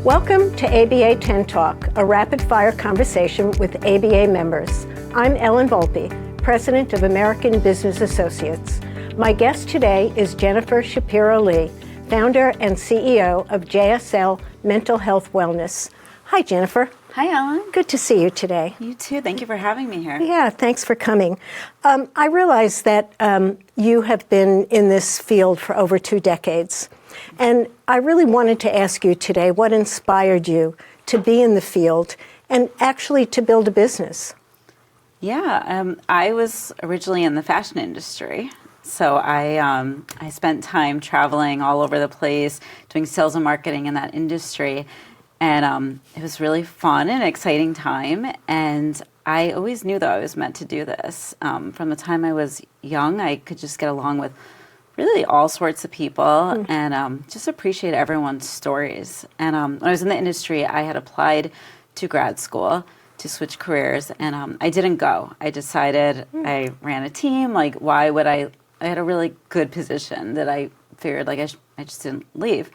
Welcome to ABA 10 Talk, a rapid-fire conversation with ABA members. I'm Ellen Volpe, President of American Business Associates. My guest today is Jennifer Shapiro Lee, founder and CEO of JSL Mental Health Wellness. Hi, Jennifer. Hi, Ellen. Good to see you today. You too. Thank you for having me here. Yeah, thanks for coming. I realize that you have been in this field for over 2 decades. And I really wanted to ask you today what inspired you to be in the field and actually to build a business. Yeah, I was originally in the fashion industry. So I spent time traveling all over the place, doing sales and marketing in that industry. And it was really fun and exciting time. And I always knew that I was meant to do this. From the time I was young, I could just get along with really all sorts of people and just appreciate everyone's stories. And when I was in the industry, I had applied to grad school to switch careers, and I didn't go. I decided I ran a team. Like, why would I had a really good position that I figured like I just didn't leave.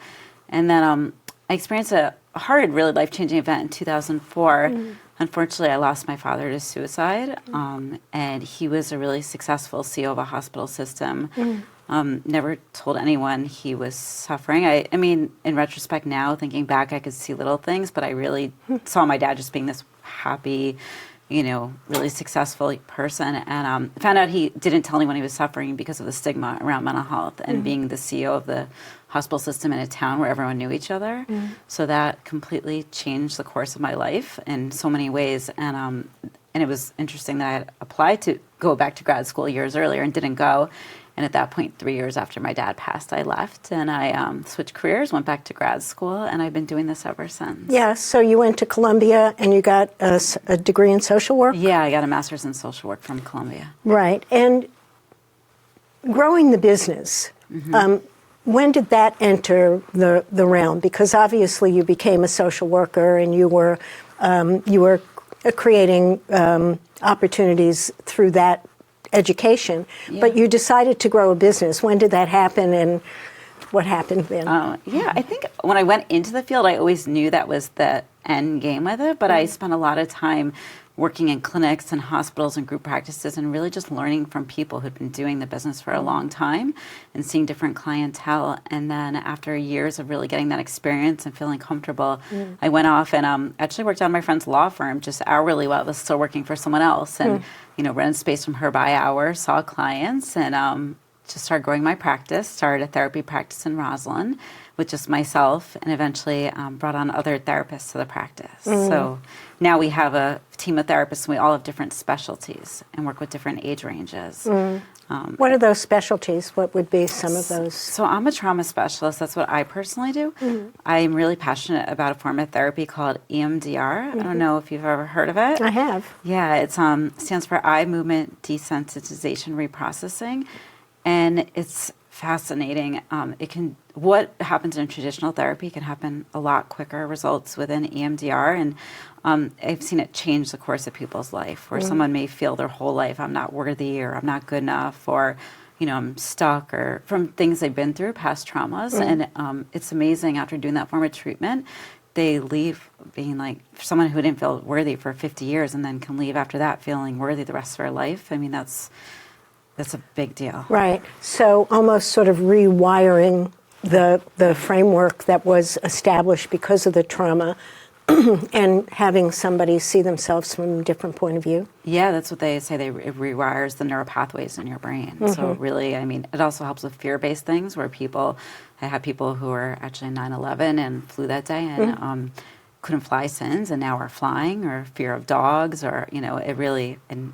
And then I experienced a hard, really life-changing event in 2004. Unfortunately, I lost my father to suicide, and he was a really successful CEO of a hospital system. Never told anyone he was suffering. I mean, in retrospect now, thinking back, I could see little things, but I really saw my dad just being this happy, really successful person. And found out he didn't tell anyone he was suffering because of the stigma around mental health and being the CEO of the hospital system in a town where everyone knew each other. So that completely changed the course of my life in so many ways. And it was interesting that I had applied to go back to grad school years earlier and didn't go. And at that point, 3 years after my dad passed, I left and I switched careers, went back to grad school, and I've been doing this ever since. Yeah, so you went to Columbia and you got a degree in social work? Yeah, I got a master's in social work from Columbia. Right. And growing the business, when did that enter the realm? Because obviously you became a social worker and you were creating opportunities through that education, but you decided to grow a business. When did that happen and what happened then? Yeah, I think when I went into the field, I always knew that was the end game with it, but I spent a lot of time working in clinics and hospitals and group practices and really just learning from people who'd been doing the business for a long time and seeing different clientele. And then after years of really getting that experience and feeling comfortable, I went off and actually worked on my friend's law firm just hourly while I was still working for someone else, and rented space from her by hour, saw clients, and just started growing my practice, started a therapy practice in Roslyn with just myself, and eventually brought on other therapists to the practice. So now we have a team of therapists, and we all have different specialties and work with different age ranges. What are those specialties? What would be some of those? So I'm a trauma specialist. That's what I personally do. I'm really passionate about a form of therapy called EMDR. I don't know if you've ever heard of it. I have. Yeah, it stands for Eye Movement Desensitization Reprocessing. And it's fascinating. What happens in traditional therapy can happen a lot quicker results within EMDR, and I've seen it change the course of people's life, where someone may feel their whole life, I'm not worthy, or I'm not good enough, or I'm stuck, or from things they've been through, past traumas. And it's amazing after doing that form of treatment, they leave being like someone who didn't feel worthy for 50 years and then can leave after that feeling worthy the rest of their life. I mean, that's a big deal. Right. So almost sort of rewiring the framework that was established because of the trauma and having somebody see themselves from a different point of view. Yeah, that's what they say. It rewires the neural pathways in your brain. So really, I mean, it also helps with fear-based things where I had people who were actually 9/11 and flew that day and couldn't fly since and now are flying, or fear of dogs, or, it really, and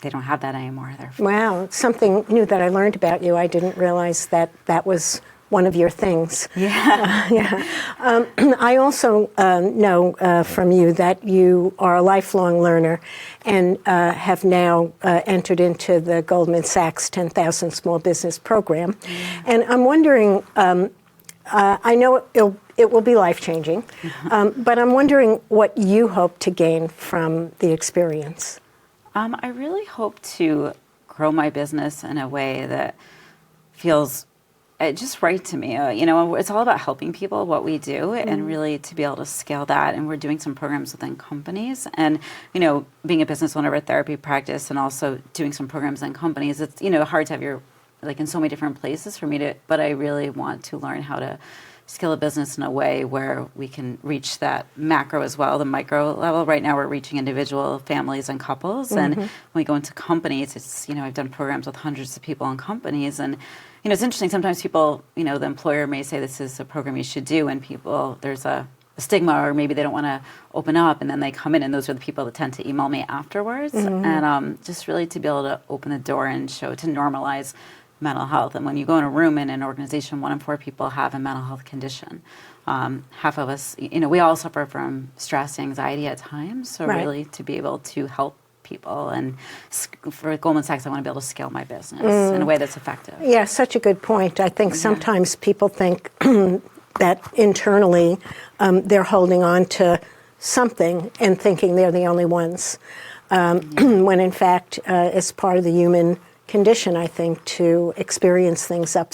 they don't have that anymore. Wow, it's something new that I learned about you. I didn't realize that was one of your things. Yeah. I also know from you that you are a lifelong learner and have now entered into the Goldman Sachs 10,000 Small Business Program. And I'm wondering, I know it will be life-changing, but I'm wondering what you hope to gain from the experience. I really hope to grow my business in a way that feels just right to me. It's all about helping people, what we do, and really to be able to scale that. And we're doing some programs within companies. And, being a business owner of a therapy practice and also doing some programs in companies, it's, hard to have your, like in so many different places for me to, but I really want to learn how to scale a business in a way where we can reach that macro as well, the micro level. Right now we're reaching individual families and couples. And when we go into companies, it's, I've done programs with hundreds of people in companies. And, it's interesting. Sometimes people, the employer may say this is a program you should do, and people, there's a stigma, or maybe they don't want to open up, and then they come in, and those are the people that tend to email me afterwards. And just really to be able to open the door and to normalize mental health. And when you go in a room in an organization, 1 in 4 people have a mental health condition. Half of us, we all suffer from stress, anxiety at times. So really to be able to help people, and for Goldman Sachs, I want to be able to scale my business in a way that's effective. Yeah, such a good point. I think sometimes people think that internally they're holding on to something and thinking they're the only ones, when in fact it's part of the human condition, I think, to experience things up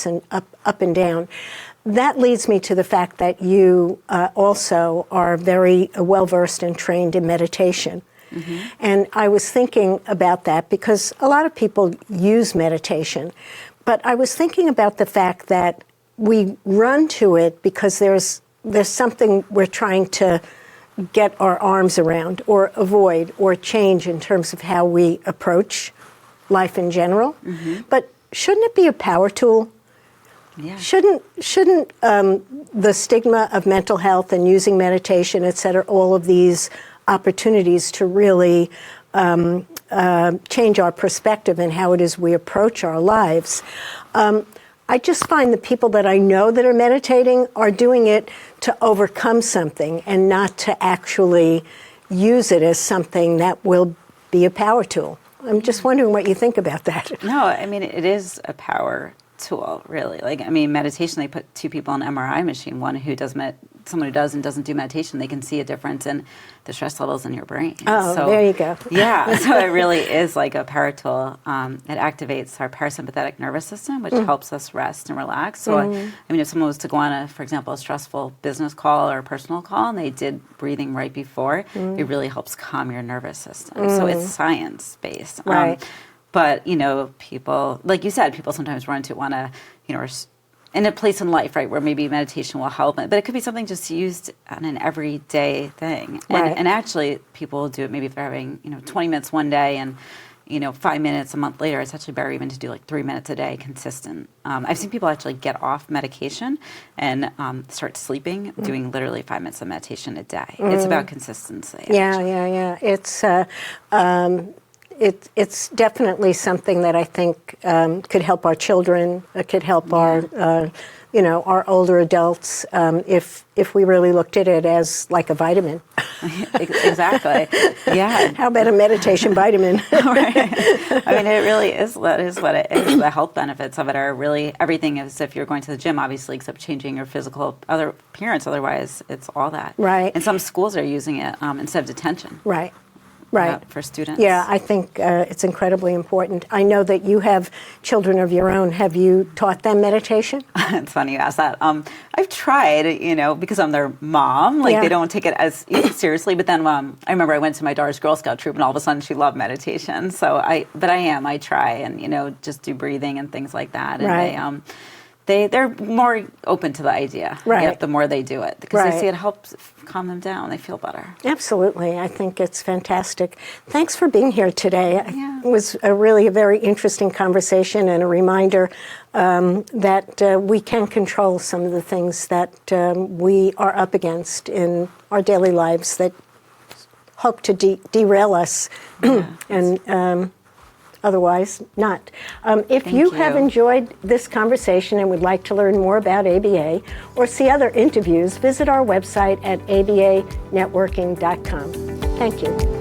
and down. That leads me to the fact that you also are very well-versed and trained in meditation. And I was thinking about that because a lot of people use meditation, but I was thinking about the fact that we run to it because there's something we're trying to get our arms around or avoid or change in terms of how we approach life in general. But shouldn't it be a power tool? Yeah. Shouldn't the stigma of mental health and using meditation, et cetera, all of these opportunities to really change our perspective and how it is we approach our lives. I just find the people that I know that are meditating are doing it to overcome something and not to actually use it as something that will be a power tool. I'm just wondering what you think about that. No, I mean, it is a power tool, really. Meditation, they put 2 people on an MRI machine, someone who does and doesn't do meditation, they can see a difference in the stress levels in your brain. Oh, so, there you go. Yeah, so it really is like a power tool. It activates our parasympathetic nervous system, which helps us rest and relax. So, if someone was to go on, for example, a stressful business call or a personal call, and they did breathing right before, it really helps calm your nervous system. So it's science-based. Right. But, people, like you said, people sometimes run to want to, in a place in life, right, where maybe meditation will help. But it could be something just used on an everyday thing. And actually, people do it maybe if they're having, 20 minutes one day and, 5 minutes a month later. It's actually better even to do like 3 minutes a day, consistent. I've seen people actually get off medication and start sleeping, doing literally 5 minutes of meditation a day. It's about consistency. Yeah. It's definitely something that I think could help our children, could help our older adults, if we really looked at it as like a vitamin. Exactly. Yeah. How about a meditation vitamin? Right. I mean, it really is. That is what it is. The health benefits of it are really everything. As if you're going to the gym, obviously, except changing your physical appearance. Otherwise, it's all that. Right. And some schools are using it instead of detention. Right. For students. Yeah, I think it's incredibly important. I know that you have children of your own. Have you taught them meditation? It's funny you ask that. I've tried, because I'm their mom. They don't take it as seriously. But then I remember I went to my daughter's Girl Scout troop, and all of a sudden she loved meditation. So I try and just do breathing and things like that. And right. They're more open to the idea. Right. The more they do it, because they see it helps calm them down. They feel better. Absolutely. I think it's fantastic. Thanks for being here today. Yeah. It was a very interesting conversation and a reminder that we can control some of the things that we are up against in our daily lives that hope to derail us and otherwise not. If you have enjoyed this conversation and would like to learn more about ABA or see other interviews, visit our website at abanetworking.com. Thank you.